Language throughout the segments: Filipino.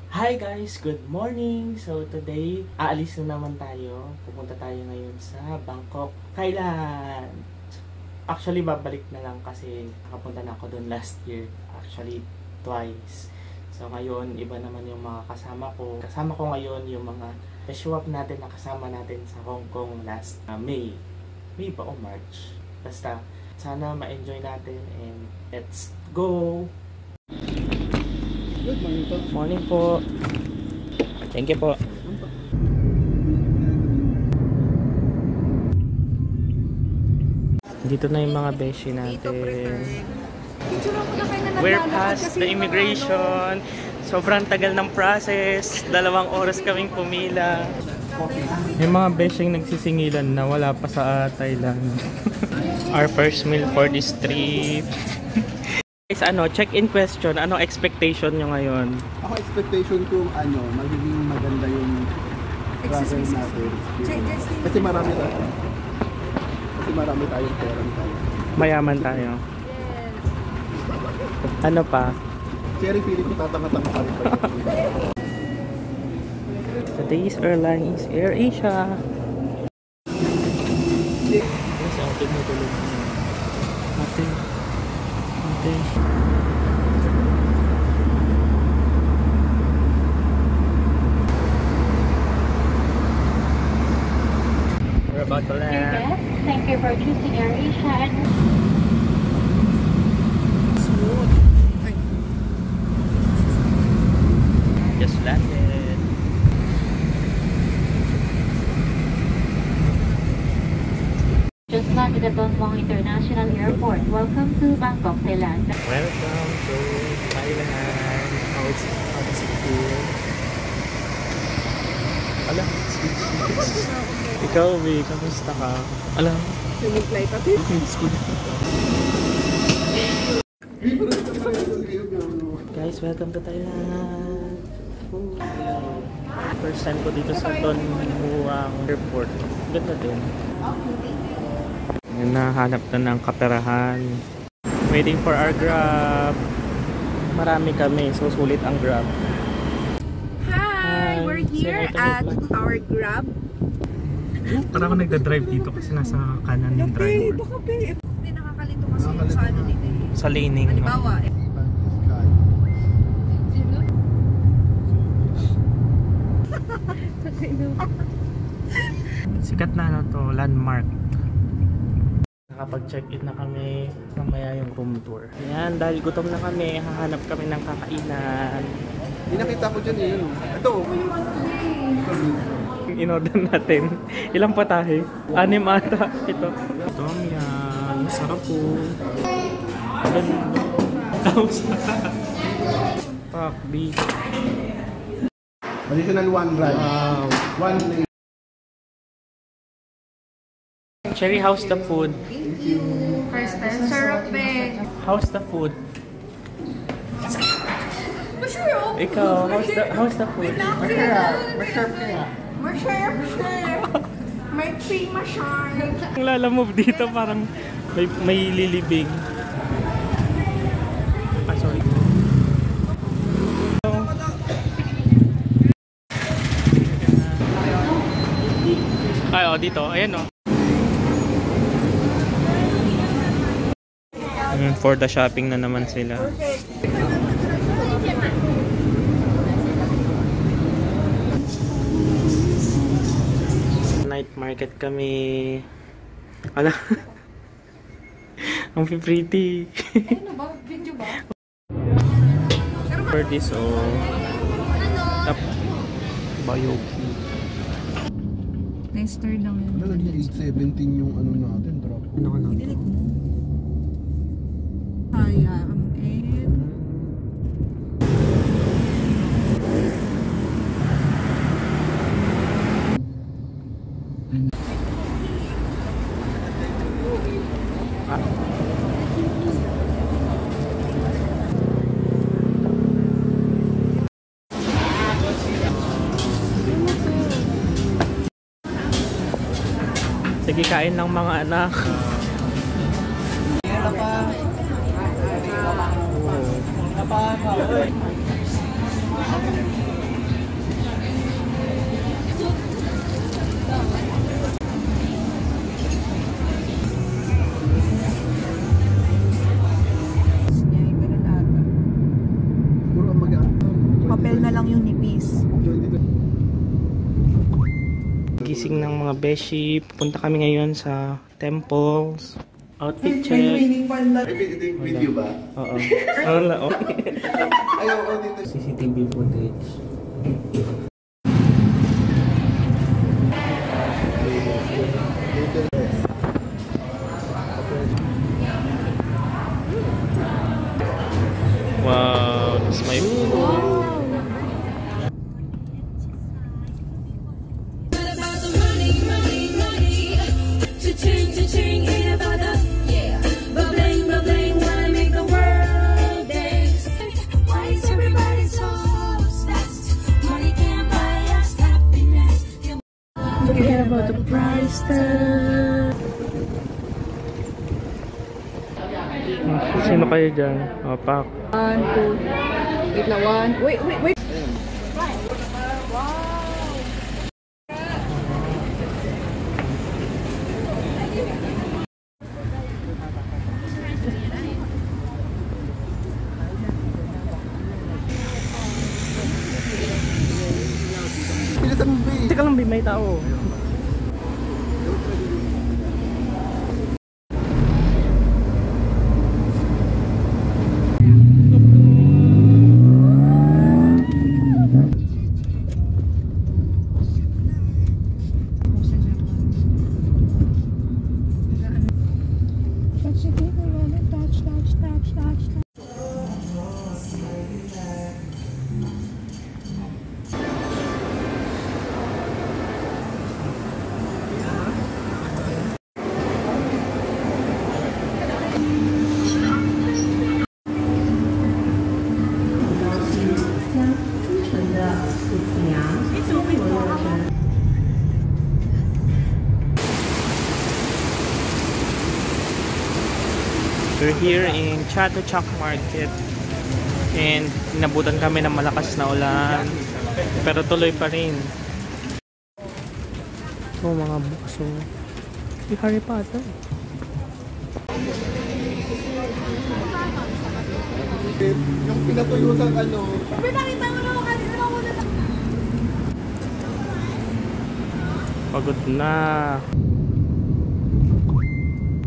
Hi guys! Good morning! So today, aalis na naman tayo. Pupunta tayo ngayon sa Bangkok, Thailand. Actually, babalik na lang kasi nakapunta na ako doon last year. Actually, twice. So ngayon, iba naman yung mga kasama ko. Kasama ko ngayon yung mga swap natin na kasama natin sa Hong Kong last May. May ba o March? Basta, sana ma-enjoy natin and let's go! Good morning po. Morning po. Thank you po. Dito na yung mga beshi natin. We're past the immigration. Sobrang tagal ng process. 2 oras kaming pumila. Yung mga beshing nagsisingilan na wala pa sa Thailand. Our first meal for this trip. Guys, check-in question. Ano expectation nyo ngayon? Ako expectation ko magiging maganda yung travel natin. Kasi marami tayong pera tayo. Mayaman tayo. Ano pa? Cherry feeling ko tatanga-tanga pa rin pa. Today's airline is AirAsia. Yes, ate mo tulog. Ate. We're about to land. Thank you for choosing AirAsia. Smooth. Just landed. Just landed at Don Muang International Airport. Welcome to Bangkok, Thailand. Welcome to Thailand. How does it feel? Alam, ikaw, B, kamusta ka? Alam, Sinag-flight natin. guys, welcome to Thailand. First time ko dito sa Don Muang Airport. Ganda din. Nahanap na ng kaperahan. Waiting for our Grab. Marami kami, so sulit ang Grab. Hi! We're here at our Grab. Parang ako nagda-drive dito kasi nasa kanan yung driver. Hindi nakakalito kasi yung sa ano nito eh. Sa laning. Halimbawa, Sikat na to, landmark. Nakapag-check-in na kami, mamaya yung room tour. Ayan, dahil gutom na kami, hahanap kami ng kakainan. Hindi nakita ko dyan yun. Ito. In-order natin. Ilang patahe? 6 ata. Ito. Tom yan. Sarap po. Pak, beef. Additional 1 rice. Wow. 1 plate. Cherry, how's the food? first time. Sarap eh. How's the food? Masarap! Ikaw, how's the food? Masarap kaya. May cream masyar. Ang lalamove dito parang may lilibing. Ah, sorry. Ay, dito. Ayan, for the shopping na naman sila. Night market kami. Ala. Ang pretty. Ano ba? Video ba? For this, Bayoki. Tester lang yun. Ano naging 817 yung natin, drop. Ano ka na? Delete mo. Sayang. Sige, kain ng mga anak. na lang yung nipis. Gising ng mga beshi. Pupunta kami ngayon sa temples. Outfit check. Ito yung video ba? Oo. Wala, okay. Ayaw, dito. CCTV footage. Wow, this is my food. Forget about the price tag. Sino kayo dyan? Pak. 1, 2, wait lang, 1. Wait. Pilisan mo ba eh? Teka lang, may tao. We're here in Chatuchak Market and inabutan kami ng malakas na ulan pero tuloy pa rin. Ito mga bukso. Si Harry Potter. Yung pinatuyusan ano. Pinakita mo na ako kanina ako na. Pagod na.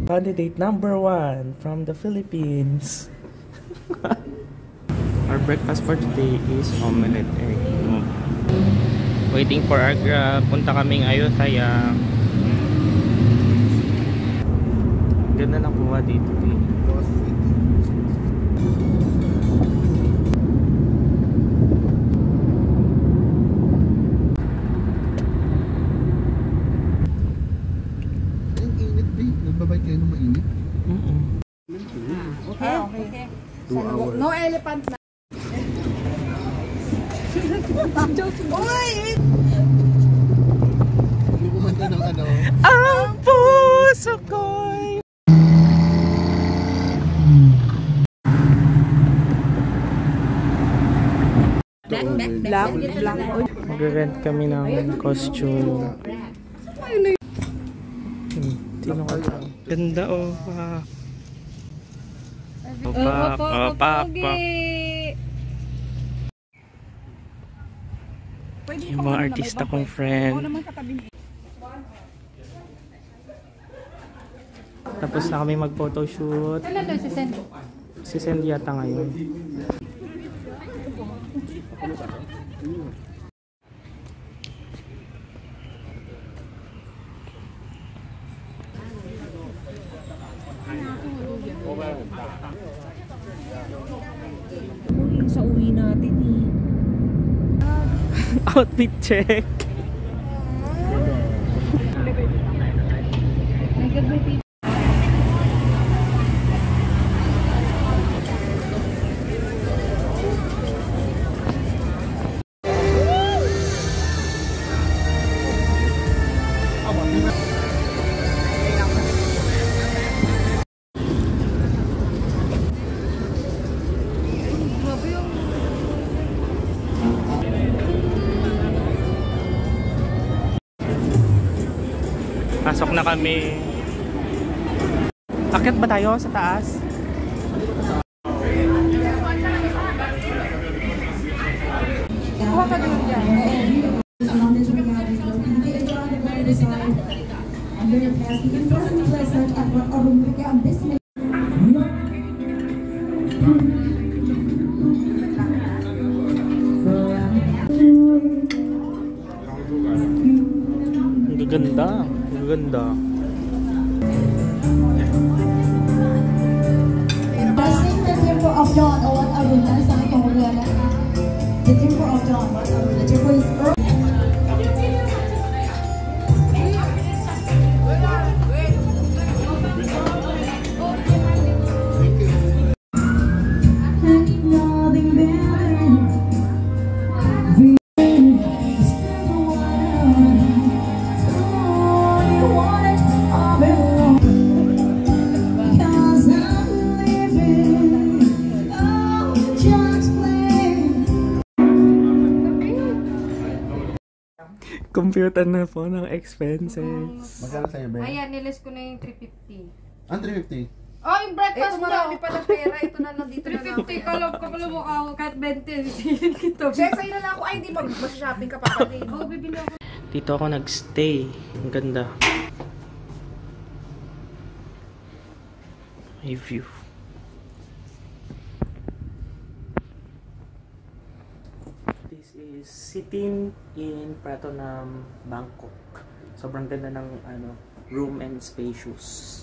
Candidate number 1 from the Philippines. Our breakfast for today is omelette egg. Waiting for our grab. Punta kaming Ayutthaya. Ganda ng buwa dito. Nagbabay kayo ng mainit? Okay. 2 hours. No elephant na. Uy! Hindi kumanta ng ano. Ang puso ko'y Black. magre-rent kami ng costume. Sino ka dyan? Ganda oh. Pak. Yung mga artista kong friend. Tapos na kami mag-photoshoot. Si Sandy yata ngayon. Sa uwi natin eh. Outfit check. Pasok na kami. Akyat ba tayo sa taas? Kuha ka doon dyan. Ang gaganda. Ang gaganda. The temple of Dawn or what Aruna sa itong wala. The temple of Dawn, what Aruna. The temple is earth. Computer na po ng expenses. Magkano sa'yo, Ben? Ayan, nilis ko na yung 350. Ang 350? Oh, yung breakfast Ito marami mo. pala pera. Ito na lang dito na lang. 350, kalog ka pala mo ako. Kahit 20, silin kita. Siya, sa'yo na lang ako. Ay, hindi mag-shopping ka pa pati. Oh, bibili ako. Dito ako nagstay. Ang ganda. May view. This is sitting in Pratunam, Bangkok. Sobrang ganda ng room and spacious.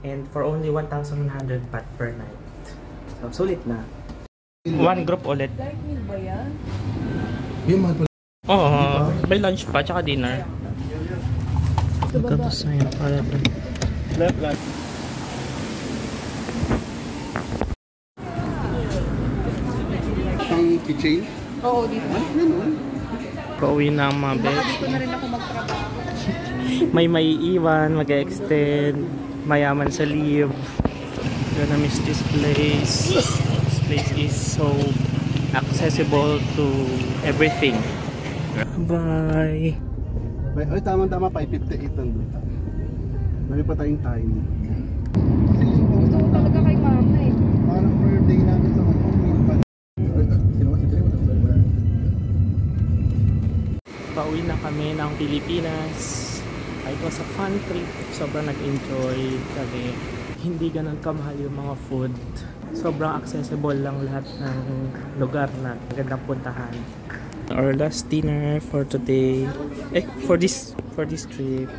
And for only 1,100 baht per night. So, sulit na. One group ulit. Dark meal ba yan? Yung mahal pala. Oo, may lunch pa, tsaka dinner. Tapos na yun, para pa. Left. Ang keychain? Oo, dito. Pauwi na ang mga Baka bet. dito na rin ako magtrabaho. May iiwan, mag-extend, mayaman sa leave. Gonna miss this place. This place is so accessible to everything. Bye! Ay, tama-tama, 558 nandun. May pa tayong time. Gusto ko talaga kay mama eh. Parang birthday namin sa Hong Kong. Sino kasi tayo? Pauwi na kami ng Pilipinas. It was a fun trip. Sobrang nag-enjoy kami. Hindi ganun kamahal yung mga food. Sobrang accessible lang lahat ng lugar na magandang puntahan. Our last dinner for today. For this trip.